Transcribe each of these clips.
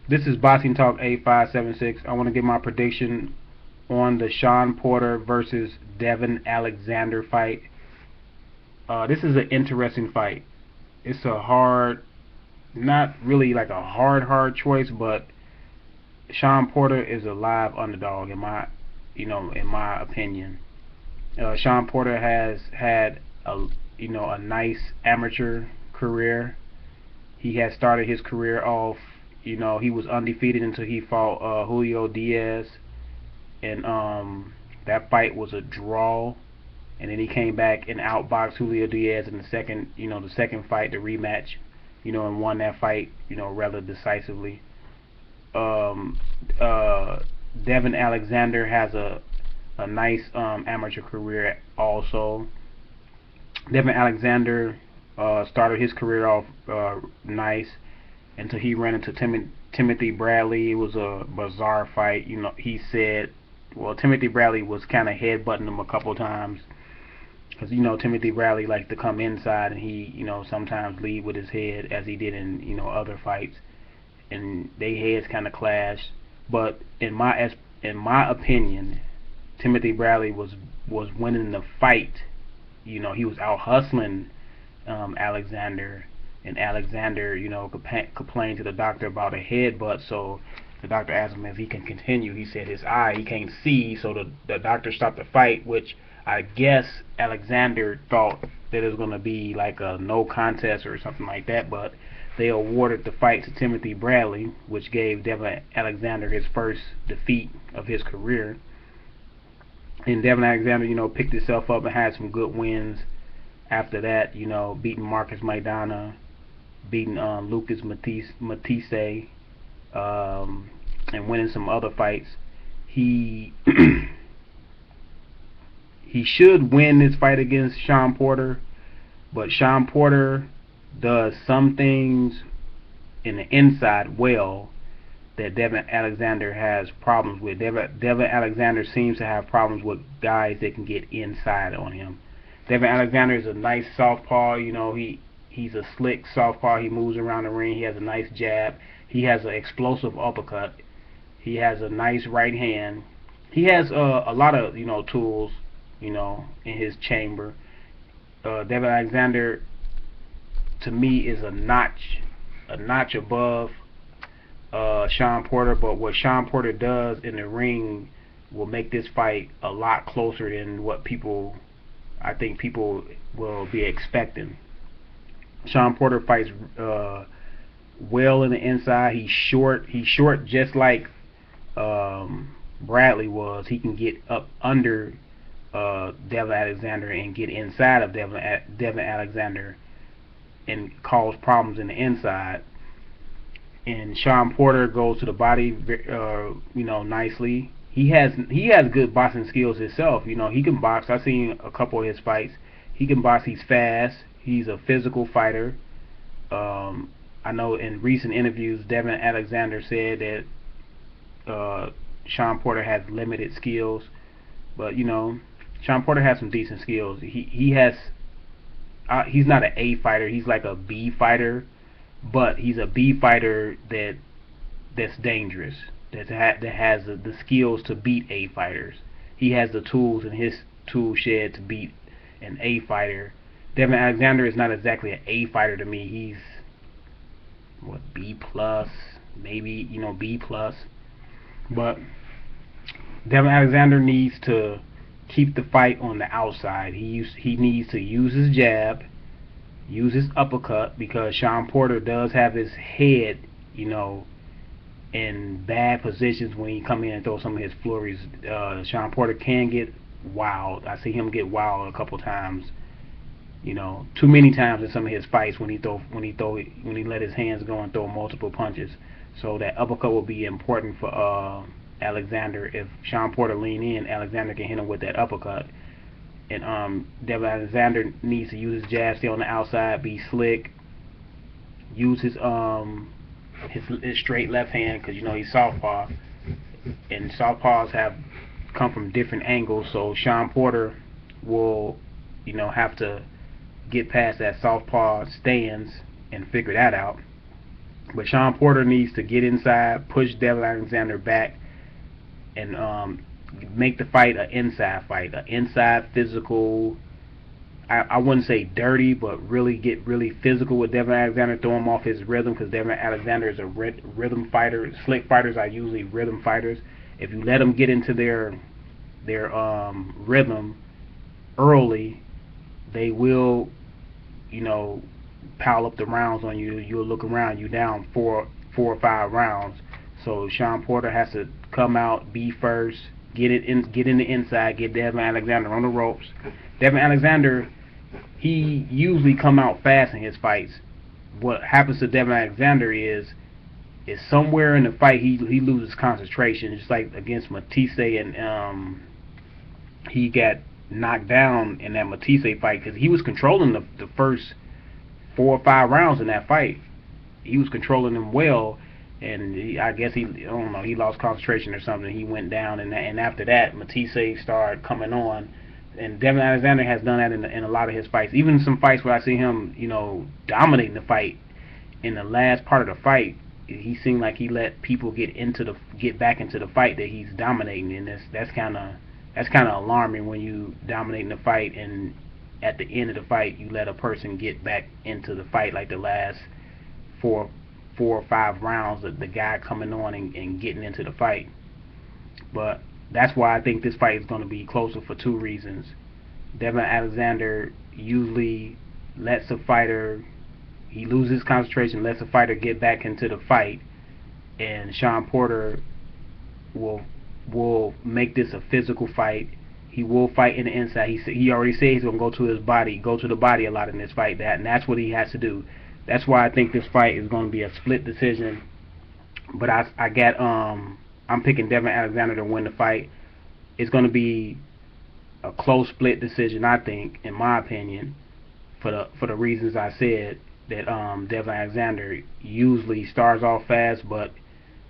This is Boxing Talk 8576. I want to give my prediction on the Shawn Porter versus Devon Alexander fight. This is an interesting fight. It's a hard, not really like a hard choice, but Shawn Porter is a live underdog in my opinion. Shawn Porter has had a nice amateur career. He has started his career off, he was undefeated until he fought Julio Diaz, and that fight was a draw. And then he came back and outboxed Julio Diaz in the second fight, the rematch, and won that fight, rather decisively. Um, uh, Devon Alexander has a nice amateur career also. Devon Alexander started his career off nice until he ran into Timothy Bradley. It was a bizarre fight. He said, well, Timothy Bradley was kind of headbutting him a couple times because Timothy Bradley likes to come inside, and he sometimes lead with his head as he did in other fights, and they heads kind of clashed. But in my opinion, Timothy Bradley was winning the fight. He was out hustling Alexander, and Alexander, complained to the doctor about a headbutt. So the doctor asked him if he can continue. He said his eye, he can't see. So the doctor stopped the fight, which I guess Alexander thought that it was going to be like a no contest or something like that. But they awarded the fight to Timothy Bradley, which gave Devon Alexander his first defeat of his career. And Devon Alexander, picked himself up and had some good wins after that, beating Marcus Maidana, beating Lucas Matisse, and winning some other fights. He he should win this fight against Shawn Porter, but Shawn Porter does some things in the inside well that Devon Alexander has problems with. Devon Alexander seems to have problems with guys that can get inside on him. Devon Alexander is a nice southpaw. He's a slick southpaw. He moves around the ring. He has a nice jab. He has an explosive uppercut. He has a nice right hand. He has a lot of tools in his chamber. Devon Alexander, to me, is a notch above Shawn Porter, but what Shawn Porter does in the ring will make this fight a lot closer than what I think people will be expecting. Shawn Porter fights well in the inside. He's short. He's short just like Bradley was. He can get up under Devon Alexander and get inside of Devon Alexander and cause problems in the inside. And Shawn Porter goes to the body, nicely. He has good boxing skills himself. He can box. I've seen a couple of his fights. He can box. He's fast. He's a physical fighter. I know in recent interviews, Devon Alexander said that Shawn Porter has limited skills, but Shawn Porter has some decent skills. He's not an A fighter. He's like a B fighter, but he's a B fighter that's dangerous. That has the skills to beat A fighters. He has the tools in his tool shed to beat an A fighter. Devon Alexander is not exactly an A fighter to me. He's B plus, maybe B plus. But Devon Alexander needs to keep the fight on the outside. He needs to use his jab, use his uppercut, because Shawn Porter does have his head, in bad positions when he come in and throw some of his flurries. Shawn Porter can get wild. I see him get wild a couple times. Too many times in some of his fights when he let his hands go and throw multiple punches. So that uppercut will be important for Alexander. If Shawn Porter lean in, Alexander can hit him with that uppercut. And Devon Alexander needs to use his jab, stay on the outside, be slick, use his straight left hand, because he's southpaw, and southpaws have come from different angles. So Shawn Porter will have to get past that southpaw stance and figure that out. But Shawn Porter needs to get inside, push Devon Alexander back, and make the fight an inside fight, an inside physical. I wouldn't say dirty, but really get really physical with Devon Alexander, throw him off his rhythm, because Devon Alexander is a rhythm fighter. Slick fighters are usually rhythm fighters. If you let them get into their rhythm early, they will, pile up the rounds on you. You'll look around, you down four or five rounds. So Shawn Porter has to come out, be first, get in the inside, get Devon Alexander on the ropes. Devon Alexander, he usually come out fast in his fights. What happens to Devon Alexander is somewhere in the fight he loses concentration, just like against Matisse, and he got knocked down in that Matisse fight because he was controlling the first 4 or 5 rounds in that fight. He was controlling them well, and I guess he lost concentration or something. He went down, and after that, Matisse started coming on. And Devon Alexander has done that in a lot of his fights. Even some fights where I see him, dominating the fight. In the last part of the fight, he seemed like he let people get back into the fight that he's dominating, and that's kind of alarming when you dominating the fight, and at the end of the fight you let a person get back into the fight, like the last four or 5 rounds, the guy coming on and getting into the fight. But that's why I think this fight is going to be closer for 2 reasons. Devon Alexander usually lets a fighter, he loses concentration, lets a fighter get back into the fight, and Shawn Porter will make this a physical fight. He will fight in the inside. He already said he's going to go to the body a lot in this fight, and that's what he has to do. That's why I think this fight is going to be a split decision. But I'm picking Devon Alexander to win the fight. It's going to be a close split decision, I think, in my opinion, for the reasons I said, that Devon Alexander usually starts off fast, but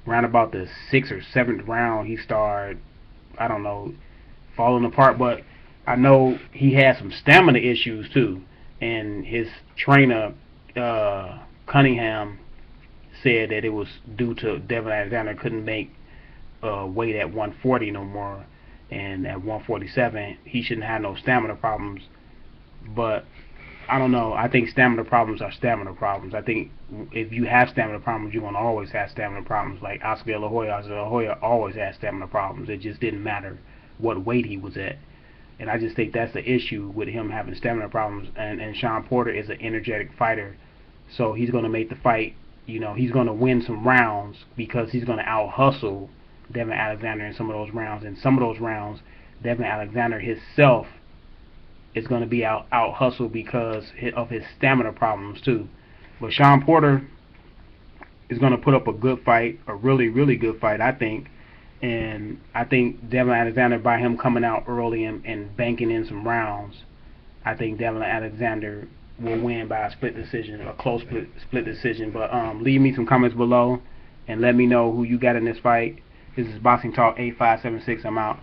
around about the 6th or 7th round, he started, falling apart. But I know he had some stamina issues too, and his trainer Cunningham said that it was due to Devon Alexander couldn't make weight at 140 no more, and at 147 he shouldn't have no stamina problems. But I don't know. I think stamina problems are stamina problems. I think if you have stamina problems, you're going to always have stamina problems. Like Oscar De La Hoya. Oscar De La Hoya always had stamina problems. It just didn't matter what weight he was at. And I just think that's the issue with him having stamina problems. And Shawn Porter is an energetic fighter, so he's going to make the fight. He's going to win some rounds because he's going to out-hustle Devon Alexander in some of those rounds. In some of those rounds, Devon Alexander himself is going to be out-hustled because of his stamina problems too. But Shawn Porter is going to put up a good fight, a really, really good fight, I think. And I think Devon Alexander, by him coming out early and banking in some rounds, I think Devon Alexander will win by a split decision, a close split decision. But leave me some comments below and let me know who you got in this fight. This is Boxing Talk 8576. I'm out.